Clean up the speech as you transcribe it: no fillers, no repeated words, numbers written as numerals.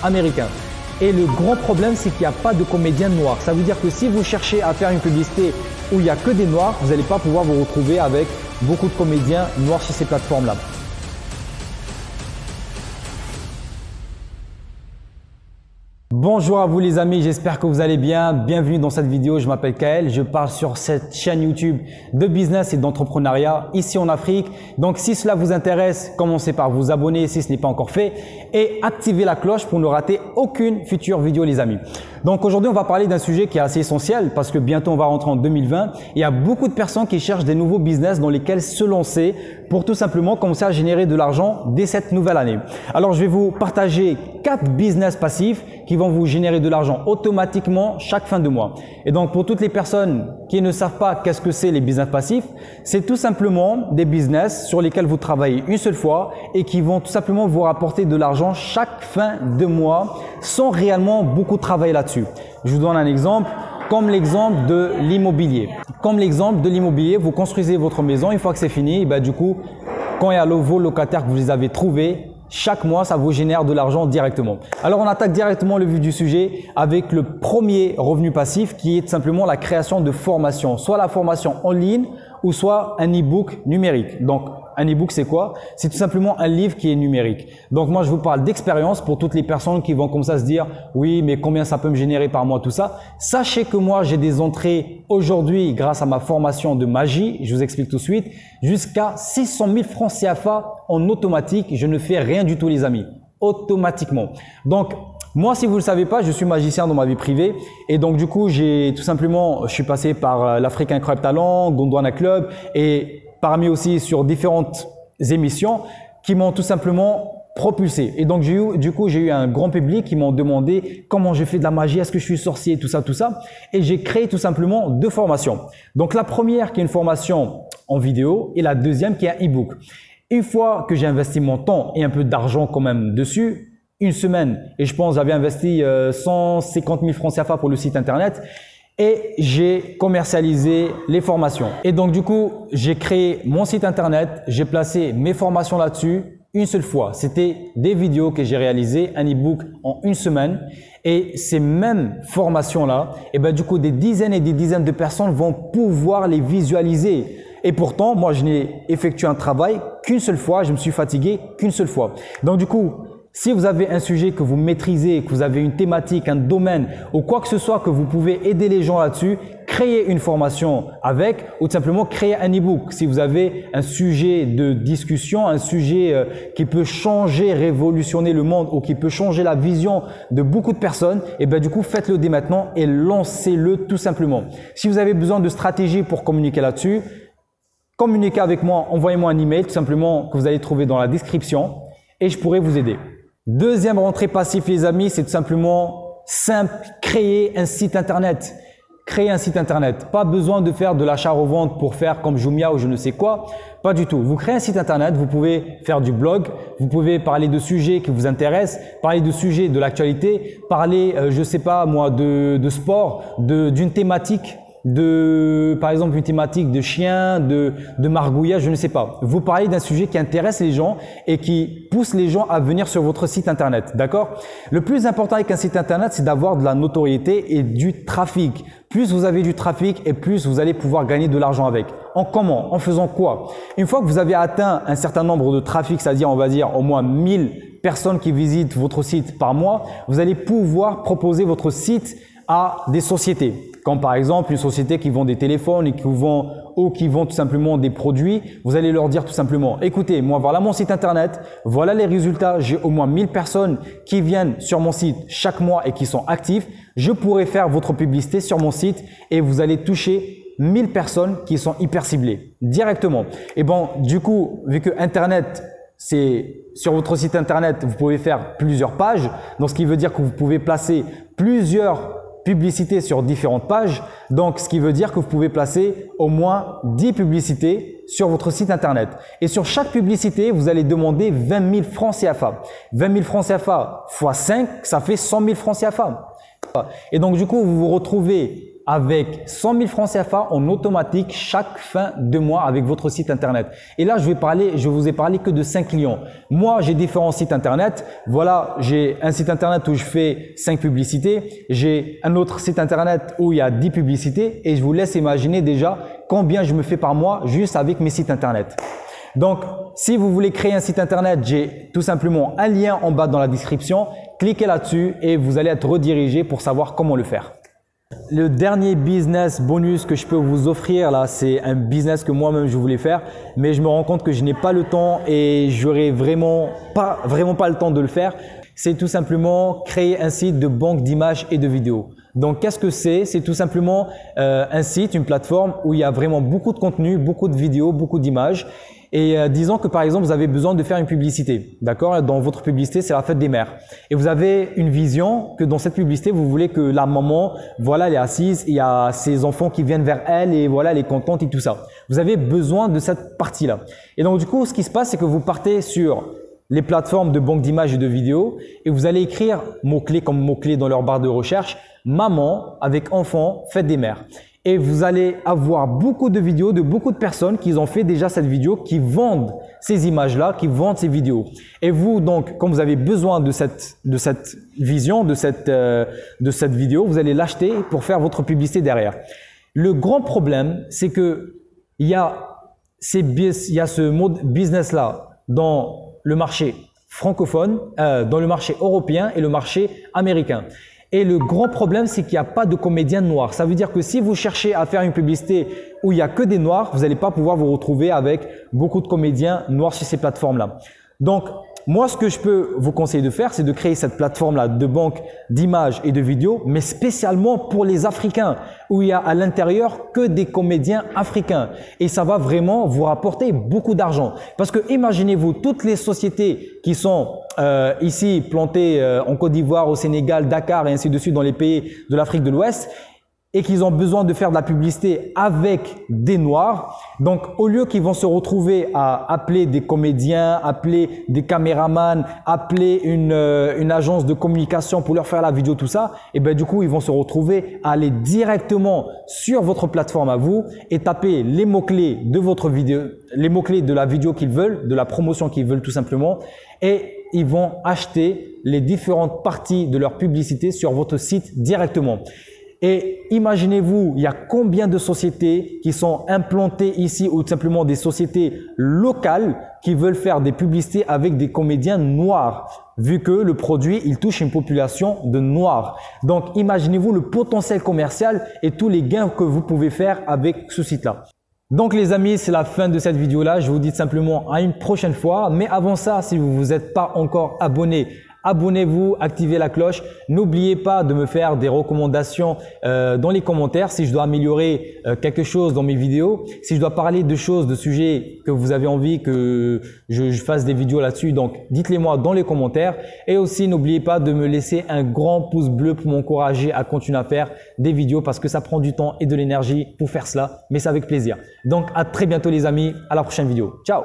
américains. Et le grand problème, c'est qu'il n'y a pas de comédiens noirs. Ça veut dire que si vous cherchez à faire une publicité où il n'y a que des noirs, vous n'allez pas pouvoir vous retrouver avec beaucoup de comédiens noirs sur ces plateformes-là. Bonjour à vous les amis, j'espère que vous allez bien. Bienvenue dans cette vidéo, je m'appelle Kael, je parle sur cette chaîne YouTube de business et d'entrepreneuriat ici en Afrique. Donc si cela vous intéresse, commencez par vous abonner si ce n'est pas encore fait et activez la cloche pour ne rater aucune future vidéo les amis. Donc aujourd'hui on va parler d'un sujet qui est assez essentiel parce que bientôt on va rentrer en 2020. Il y a beaucoup de personnes qui cherchent des nouveaux business dans lesquels se lancer pour tout simplement commencer à générer de l'argent dès cette nouvelle année. Alors je vais vous partager 4 business passifs qui vont vous générer de l'argent automatiquement chaque fin de mois. Et donc pour toutes les personnes qui ne savent pas qu'est-ce que c'est les business passifs, c'est tout simplement des business sur lesquels vous travaillez une seule fois et qui vont tout simplement vous rapporter de l'argent chaque fin de mois sans réellement beaucoup travailler là-dessus. Je vous donne un exemple. Comme l'exemple de l'immobilier. Comme l'exemple de l'immobilier, vous construisez votre maison, une fois que c'est fini, et du coup, quand il y a vos locataires que vous les avez trouvés, chaque mois, ça vous génère de l'argent directement. Alors, on attaque directement le vif du sujet avec le premier revenu passif qui est tout simplement la création de formations. Soit la formation en ligne ou soit un e-book numérique. Donc, un e-book, c'est quoi? C'est tout simplement un livre qui est numérique. Donc, moi, je vous parle d'expérience pour toutes les personnes qui vont comme ça se dire « Oui, mais combien ça peut me générer par mois, tout ça ?» Sachez que moi, j'ai des entrées aujourd'hui grâce à ma formation de magie, je vous explique tout de suite, jusqu'à 600 000 francs CFA en automatique. Je ne fais rien du tout, les amis, automatiquement. Donc, moi, si vous ne le savez pas, je suis magicien dans ma vie privée et donc du coup, je suis passé par l'Afrique Incroyable Talent, Gondwana Club et parmi aussi sur différentes émissions qui m'ont tout simplement propulsé. Et donc, j'ai eu un grand public qui m'ont demandé comment je fais de la magie, est-ce que je suis sorcier, tout ça. Et j'ai créé tout simplement 2 formations. Donc, la première qui est une formation en vidéo et la deuxième qui est un e-book. Une fois que j'ai investi mon temps et un peu d'argent quand même dessus, une semaine, et je pense j'avais investi 150 000 francs CFA pour le site internet et j'ai commercialisé les formations. Et donc du coup, j'ai créé mon site internet, j'ai placé mes formations là-dessus une seule fois. C'était des vidéos que j'ai réalisées, un e-book en une semaine et ces mêmes formations-là, du coup, des dizaines et des dizaines de personnes vont pouvoir les visualiser. Et pourtant, moi, je n'ai effectué un travail qu'une seule fois, je me suis fatigué qu'une seule fois. Donc du coup, si vous avez un sujet que vous maîtrisez, que vous avez une thématique, un domaine ou quoi que ce soit que vous pouvez aider les gens là-dessus, créez une formation avec ou tout simplement créer un e-book. Si vous avez un sujet de discussion, un sujet qui peut changer, révolutionner le monde ou qui peut changer la vision de beaucoup de personnes, du coup, faites-le dès maintenant et lancez-le tout simplement. Si vous avez besoin de stratégie pour communiquer là-dessus, communiquez avec moi, envoyez-moi un email tout simplement que vous allez trouver dans la description et je pourrai vous aider. Deuxième rentrée passif les amis, c'est tout simplement simple, créer un site internet. Créer un site internet. Pas besoin de faire de l'achat-revente pour faire comme Jumia ou je ne sais quoi. Pas du tout. Vous créez un site internet, vous pouvez faire du blog, vous pouvez parler de sujets qui vous intéressent, parler de sujets de l'actualité, parler, je sais pas moi, de sport, d'une thématique. Par exemple une thématique de chien, de margouillage, je ne sais pas. Vous parlez d'un sujet qui intéresse les gens et qui pousse les gens à venir sur votre site internet, d'accord? Le plus important avec un site internet, c'est d'avoir de la notoriété et du trafic. Plus vous avez du trafic et plus vous allez pouvoir gagner de l'argent avec. Comment? En faisant quoi? Une fois que vous avez atteint un certain nombre de trafic, c'est-à-dire on va dire au moins 1000 personnes qui visitent votre site par mois, vous allez pouvoir proposer votre site à des sociétés. Comme par exemple une société qui vend des téléphones et qui vend tout simplement des produits, vous allez leur dire tout simplement, écoutez, moi voilà mon site internet, voilà les résultats, j'ai au moins 1000 personnes qui viennent sur mon site chaque mois et qui sont actifs, je pourrais faire votre publicité sur mon site et vous allez toucher 1000 personnes qui sont hyper ciblées directement. Et du coup, vu que internet, c'est sur votre site internet, vous pouvez faire plusieurs pages, donc ce qui veut dire que vous pouvez placer plusieurs publicités sur différentes pages. Donc, ce qui veut dire que vous pouvez placer au moins 10 publicités sur votre site internet. Et sur chaque publicité, vous allez demander 20 000 francs CFA. 20 000 francs CFA x 5, ça fait 100 000 francs CFA. Et donc, du coup, vous vous retrouvez avec 100 000 francs CFA en automatique chaque fin de mois avec votre site internet. Et là, je vous ai parlé que de 5 clients. Moi, j'ai différents sites internet. Voilà, j'ai un site internet où je fais 5 publicités. J'ai un autre site internet où il y a 10 publicités et je vous laisse imaginer déjà combien je me fais par mois juste avec mes sites internet. Donc, si vous voulez créer un site internet, j'ai tout simplement un lien en bas dans la description. Cliquez là-dessus et vous allez être redirigé pour savoir comment le faire. Le dernier business bonus que je peux vous offrir là, c'est un business que moi-même je voulais faire, mais je me rends compte que je n'ai pas le temps et j'aurai vraiment pas le temps de le faire. C'est tout simplement créer un site de banque d'images et de vidéos. Donc, qu'est-ce que c'est? C'est tout simplement un site, une plateforme où il y a vraiment beaucoup de contenu, beaucoup de vidéos, beaucoup d'images. Et disons que par exemple, vous avez besoin de faire une publicité, d'accord? Dans votre publicité, c'est la fête des mères. Et vous avez une vision que dans cette publicité, vous voulez que la maman, voilà, elle est assise, il y a ses enfants qui viennent vers elle et voilà, elle est contente et tout ça. Vous avez besoin de cette partie-là. Et donc du coup, ce qui se passe, c'est que vous partez sur les plateformes de banque d'images et de vidéos et vous allez écrire mots-clés comme mots-clés dans leur barre de recherche, maman avec enfant, fête des mères. Et vous allez avoir beaucoup de vidéos de beaucoup de personnes qui ont fait déjà cette vidéo, qui vendent ces images-là, qui vendent ces vidéos. Et vous, donc, comme vous avez besoin de cette vision, de cette vidéo, vous allez l'acheter pour faire votre publicité derrière. Le grand problème, c'est que il y a ce mode business-là dans le marché francophone, dans le marché européen et le marché américain. Et le grand problème, c'est qu'il n'y a pas de comédiens noirs. Ça veut dire que si vous cherchez à faire une publicité où il n'y a que des noirs, vous n'allez pas pouvoir vous retrouver avec beaucoup de comédiens noirs sur ces plateformes-là. Donc, moi, ce que je peux vous conseiller de faire, c'est de créer cette plateforme-là de banque d'images et de vidéos, mais spécialement pour les Africains, où il y a à l'intérieur que des comédiens africains. Et ça va vraiment vous rapporter beaucoup d'argent. Parce que imaginez-vous, toutes les sociétés qui sont ici plantées en Côte d'Ivoire, au Sénégal, Dakar et ainsi de suite dans les pays de l'Afrique de l'Ouest, et qu'ils ont besoin de faire de la publicité avec des Noirs. Donc, au lieu qu'ils vont se retrouver à appeler des comédiens, appeler des caméramans, appeler une agence de communication pour leur faire la vidéo, tout ça, et ben du coup, ils vont se retrouver à aller directement sur votre plateforme à vous et taper les mots-clés de votre vidéo, les mots-clés de la vidéo qu'ils veulent, de la promotion qu'ils veulent tout simplement, et ils vont acheter les différentes parties de leur publicité sur votre site directement. Et imaginez-vous, il y a combien de sociétés qui sont implantées ici ou tout simplement des sociétés locales qui veulent faire des publicités avec des comédiens noirs, vu que le produit, il touche une population de noirs. Donc, imaginez-vous le potentiel commercial et tous les gains que vous pouvez faire avec ce site-là. Donc les amis, c'est la fin de cette vidéo-là. Je vous dis simplement à une prochaine fois. Mais avant ça, si vous ne vous êtes pas encore abonné, abonnez-vous, activez la cloche. N'oubliez pas de me faire des recommandations dans les commentaires si je dois améliorer quelque chose dans mes vidéos. Si je dois parler de choses, de sujets que vous avez envie que je fasse des vidéos là-dessus, donc dites-les moi dans les commentaires. Et aussi, n'oubliez pas de me laisser un grand pouce bleu pour m'encourager à continuer à faire des vidéos parce que ça prend du temps et de l'énergie pour faire cela, mais c'est avec plaisir. Donc à très bientôt les amis, à la prochaine vidéo. Ciao!